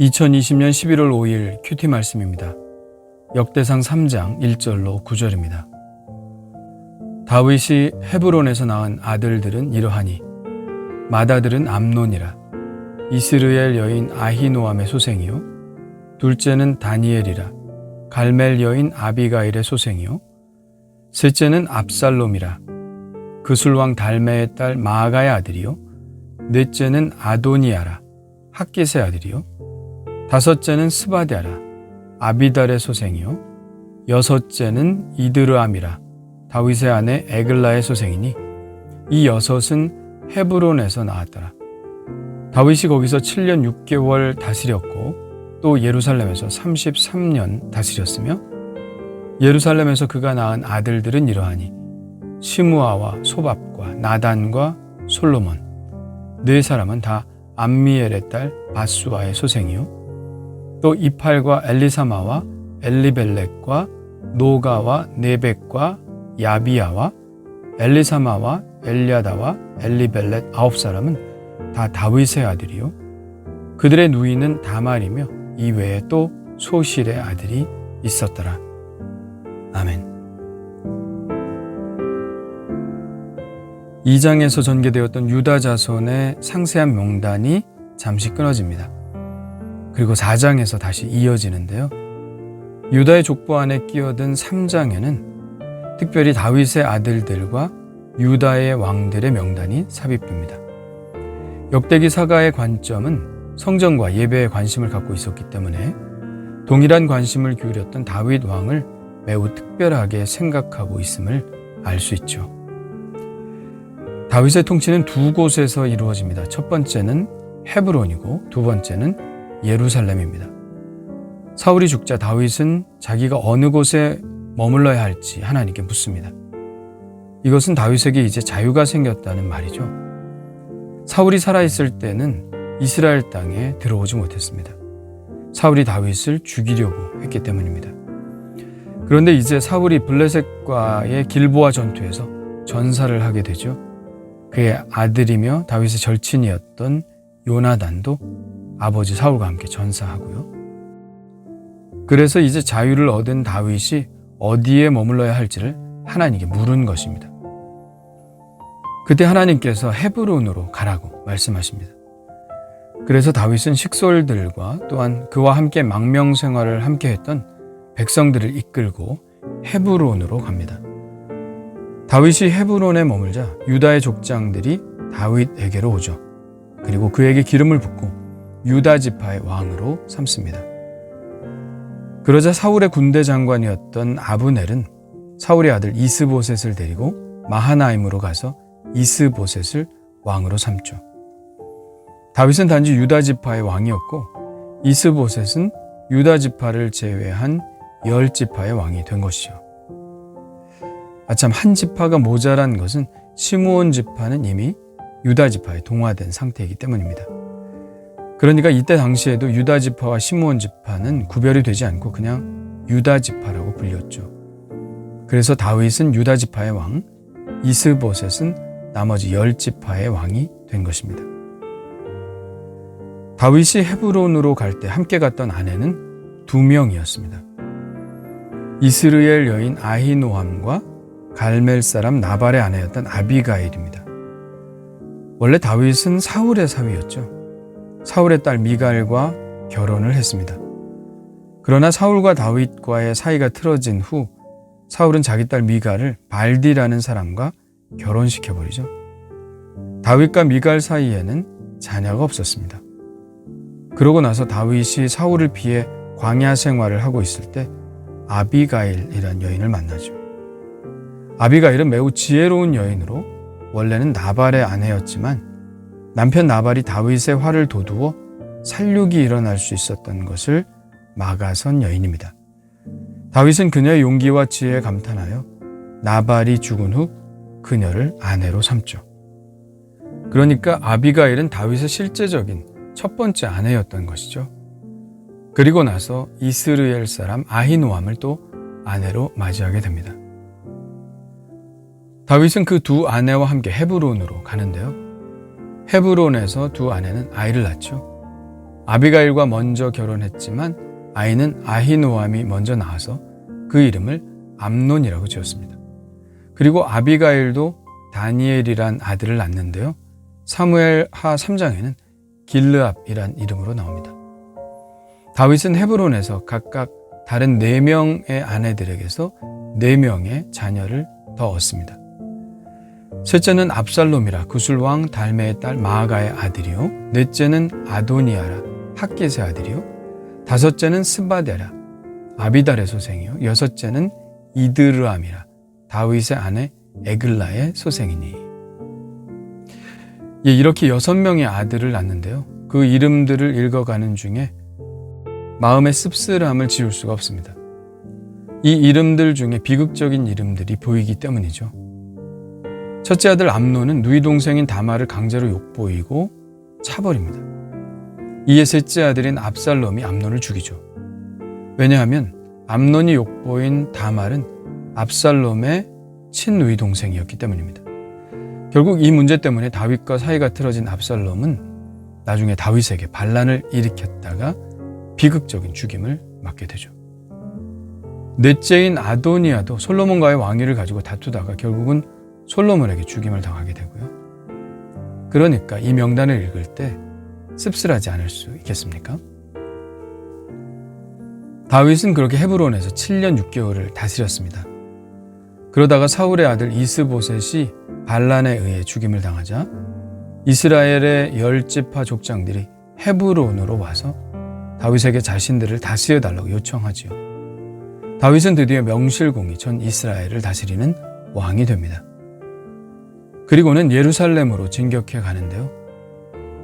2020년 11월 5일 큐티 말씀입니다. 역대상 3장 1절로 9절입니다. 다윗이 헤브론에서 낳은 아들들은 이러하니 맏아들은 암논이라. 이스르엘 여인 아히노암의 소생이요 둘째는 다니엘이라. 갈멜 여인 아비가일의 소생이요 셋째는 압살롬이라. 그술왕 달메의 딸 마아가의 아들이요 넷째는 아도니아라. 학깃의 아들이요 다섯째는 스바랴라. 아비달의 소생이요 여섯째는 이드르암이라. 다윗의 아내 에글라의 소생이니 이 여섯은 헤브론에서 나왔더라. 다윗이 거기서 7년 6개월 다스렸고 또 예루살렘에서 33년 다스렸으며 예루살렘에서 그가 낳은 아들들은 이러하니 시므아와 소밥과 나단과 솔로몬. 네 사람은 다 암미엘의 딸 바수아의 소생이요 또 이팔과 엘리사마와 엘리벨렉과 노가와 네벡과 야비야와 엘리사마와 엘리아다와 엘리벨렛 9사람은 다 다윗의 아들이요 그들의 누이는 다말이며 이외에 또 소실의 아들이 있었더라. 아멘. 2장에서 전개되었던 유다 자손의 상세한 명단이 잠시 끊어집니다. 그리고 4장에서 다시 이어지는데요. 유다의 족보 안에 끼어든 3장에는 특별히 다윗의 아들들과 유다의 왕들의 명단이 삽입됩니다. 역대기 사가의 관점은 성전과 예배에 관심을 갖고 있었기 때문에 동일한 관심을 기울였던 다윗 왕을 매우 특별하게 생각하고 있음을 알 수 있죠. 다윗의 통치는 두 곳에서 이루어집니다. 첫 번째는 헤브론이고 두 번째는 예루살렘입니다. 사울이 죽자 다윗은 자기가 어느 곳에 머물러야 할지 하나님께 묻습니다. 이것은 다윗에게 이제 자유가 생겼다는 말이죠. 사울이 살아있을 때는 이스라엘 땅에 들어오지 못했습니다. 사울이 다윗을 죽이려고 했기 때문입니다. 그런데 이제 사울이 블레셋과의 길보아 전투에서 전사를 하게 되죠. 그의 아들이며 다윗의 절친이었던 요나단도 아버지 사울과 함께 전사하고요. 그래서 이제 자유를 얻은 다윗이 어디에 머물러야 할지를 하나님께 물은 것입니다. 그때 하나님께서 헤브론으로 가라고 말씀하십니다. 그래서 다윗은 식솔들과 또한 그와 함께 망명 생활을 함께 했던 백성들을 이끌고 헤브론으로 갑니다. 다윗이 헤브론에 머물자 유다의 족장들이 다윗에게로 오죠. 그리고 그에게 기름을 붓고 유다 지파의 왕으로 삼습니다. 그러자 사울의 군대 장관이었던 아브넬은 사울의 아들 이스보셋을 데리고 마하나임으로 가서 이스보셋을 왕으로 삼죠. 다윗은 단지 유다 지파의 왕이었고 이스보셋은 유다 지파를 제외한 10지파의 왕이 된 것이죠. 아참, 한 지파가 모자란 것은 시므온 지파는 이미 유다 지파에 동화된 상태이기 때문입니다. 그러니까 이때 당시에도 유다 지파와 시므온 지파는 구별이 되지 않고 그냥 유다 지파라고 불렸죠. 그래서 다윗은 유다 지파의 왕, 이스보셋은 나머지 10지파의 왕이 된 것입니다. 다윗이 헤브론으로 갈 때 함께 갔던 아내는 2명이었습니다. 이스르엘 여인 아히노함과 갈멜 사람 나발의 아내였던 아비가일입니다. 원래 다윗은 사울의 사위였죠. 사울의 딸 미갈과 결혼을 했습니다. 그러나 사울과 다윗과의 사이가 틀어진 후 사울은 자기 딸 미갈을 발디라는 사람과 결혼시켜버리죠. 다윗과 미갈 사이에는 자녀가 없었습니다. 그러고 나서 다윗이 사울을 피해 광야 생활을 하고 있을 때 아비가일이라는 여인을 만나죠. 아비가일은 매우 지혜로운 여인으로 원래는 나발의 아내였지만 남편 나발이 다윗의 화를 돋우어 살육이 일어날 수 있었던 것을 막아선 여인입니다. 다윗은 그녀의 용기와 지혜에 감탄하여 나발이 죽은 후 그녀를 아내로 삼죠. 그러니까 아비가일은 다윗의 실제적인 첫 번째 아내였던 것이죠. 그리고 나서 이스르엘 사람 아히노함을 또 아내로 맞이하게 됩니다. 다윗은 그 두 아내와 함께 헤브론으로 가는데요. 헤브론에서 두 아내는 아이를 낳죠. 아비가일과 먼저 결혼했지만 아이는 아히노암이 먼저 낳아서 그 이름을 암논이라고 지었습니다. 그리고 아비가일도 다니엘이란 아들을 낳는데요. 사무엘하 3장에는 길르압이란 이름으로 나옵니다. 다윗은 헤브론에서 각각 다른 4명의 아내들에게서 4명의 자녀를 더 얻습니다. 셋째는 압살롬이라 구술왕 달메의 딸 마아가의 아들이요. 넷째는 아도니아라 핫깃의 아들이요. 다섯째는 스바데라 아비달의 소생이요. 여섯째는 이드르암이라 다윗의 아내 에글라의 소생이니. 이렇게 6명의 아들을 낳는데요. 그 이름들을 읽어가는 중에 마음의 씁쓸함을 지울 수가 없습니다. 이 이름들 중에 비극적인 이름들이 보이기 때문이죠. 첫째 아들 암논은 누이 동생인 다말을 강제로 욕보이고 차버립니다. 이에 셋째 아들인 압살롬이 암논을 죽이죠. 왜냐하면 암논이 욕보인 다말은 압살롬의 친누이 동생이었기 때문입니다. 결국 이 문제 때문에 다윗과 사이가 틀어진 압살롬은 나중에 다윗에게 반란을 일으켰다가 비극적인 죽임을 맞게 되죠. 넷째인 아도니아도 솔로몬과의 왕위를 가지고 다투다가 결국은 솔로몬에게 죽임을 당하게 되고요. 그러니까 이 명단을 읽을 때 씁쓸하지 않을 수 있겠습니까? 다윗은 그렇게 헤브론에서 7년 6개월을 다스렸습니다. 그러다가 사울의 아들 이스보셋이 반란에 의해 죽임을 당하자 이스라엘의 10지파 족장들이 헤브론으로 와서 다윗에게 자신들을 다스려달라고 요청하지요. 다윗은 드디어 명실공히 전 이스라엘을 다스리는 왕이 됩니다. 그리고는 예루살렘으로 진격해 가는데요.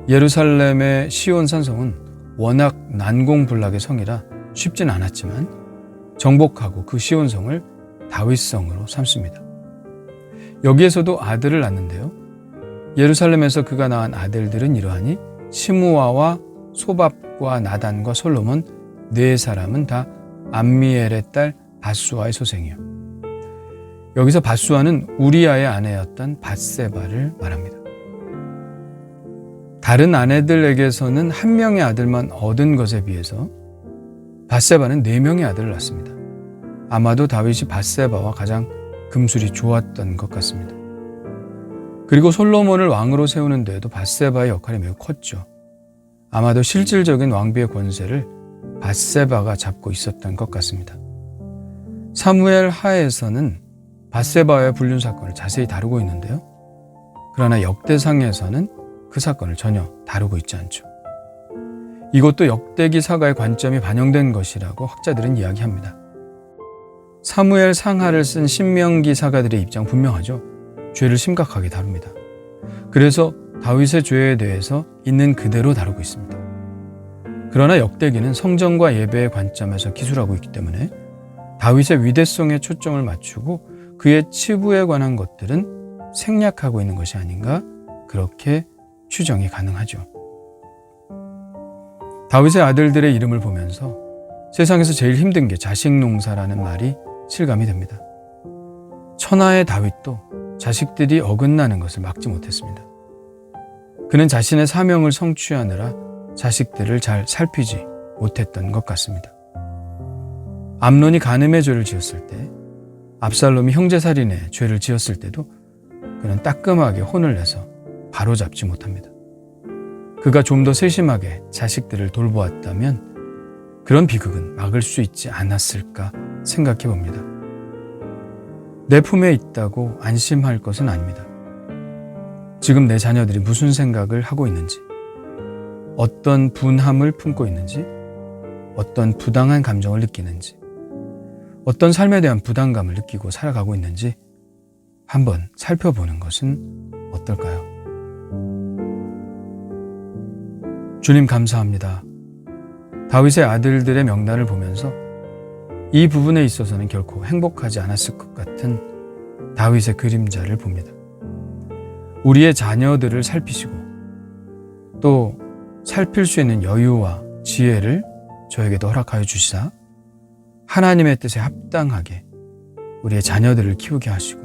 예루살렘의 시온 산성은 워낙 난공불락의 성이라 쉽진 않았지만 정복하고 그 시온성을 다윗성으로 삼습니다. 여기에서도 아들을 낳는데요. 예루살렘에서 그가 낳은 아들들은 이러하니 시므아와 소밥과 나단과 솔로몬 4사람은 다 암미엘의 딸 밧수아의 소생이요. 여기서 밧수아는 우리아의 아내였던 밧세바를 말합니다. 다른 아내들에게서는 1명의 아들만 얻은 것에 비해서 밧세바는 4명의 아들을 낳습니다. 아마도 다윗이 밧세바와 가장 금술이 좋았던 것 같습니다. 그리고 솔로몬을 왕으로 세우는 데에도 밧세바의 역할이 매우 컸죠. 아마도 실질적인 왕비의 권세를 밧세바가 잡고 있었던 것 같습니다. 사무엘 하에서는 밧세바의 불륜 사건을 자세히 다루고 있는데요. 그러나 역대상에서는 그 사건을 전혀 다루고 있지 않죠. 이것도 역대기 사가의 관점이 반영된 것이라고 학자들은 이야기합니다. 사무엘 상하를 쓴 신명기 사가들의 입장 분명하죠. 죄를 심각하게 다룹니다. 그래서 다윗의 죄에 대해서 있는 그대로 다루고 있습니다. 그러나 역대기는 성전과 예배의 관점에서 기술하고 있기 때문에 다윗의 위대성에 초점을 맞추고 그의 치부에 관한 것들은 생략하고 있는 것이 아닌가 그렇게 추정이 가능하죠. 다윗의 아들들의 이름을 보면서 세상에서 제일 힘든 게 자식 농사라는 말이 실감이 됩니다. 천하의 다윗도 자식들이 어긋나는 것을 막지 못했습니다. 그는 자신의 사명을 성취하느라 자식들을 잘 살피지 못했던 것 같습니다. 암논이 간음의 죄를 지었을 때, 압살롬이 형제살인의 죄를 지었을 때도 그는 따끔하게 혼을 내서 바로잡지 못합니다. 그가 좀 더 세심하게 자식들을 돌보았다면 그런 비극은 막을 수 있지 않았을까 생각해 봅니다. 내 품에 있다고 안심할 것은 아닙니다. 지금 내 자녀들이 무슨 생각을 하고 있는지, 어떤 분함을 품고 있는지, 어떤 부당한 감정을 느끼는지, 어떤 삶에 대한 부담감을 느끼고 살아가고 있는지 한번 살펴보는 것은 어떨까요? 주님 감사합니다. 다윗의 아들들의 명단을 보면서 이 부분에 있어서는 결코 행복하지 않았을 것 같은 다윗의 그림자를 봅니다. 우리의 자녀들을 살피시고 또 살필 수 있는 여유와 지혜를 저에게도 허락하여 주시사 하나님의 뜻에 합당하게 우리의 자녀들을 키우게 하시고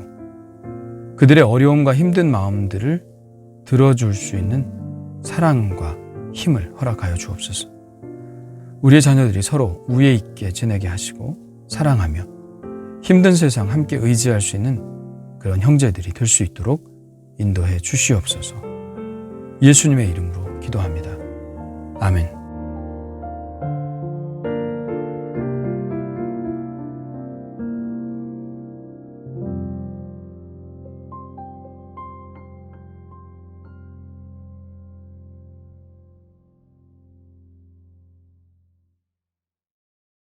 그들의 어려움과 힘든 마음들을 들어줄 수 있는 사랑과 힘을 허락하여 주옵소서. 우리의 자녀들이 서로 우애 있게 지내게 하시고 사랑하며 힘든 세상 함께 의지할 수 있는 그런 형제들이 될 수 있도록 인도해 주시옵소서. 예수님의 이름으로 기도합니다. 아멘.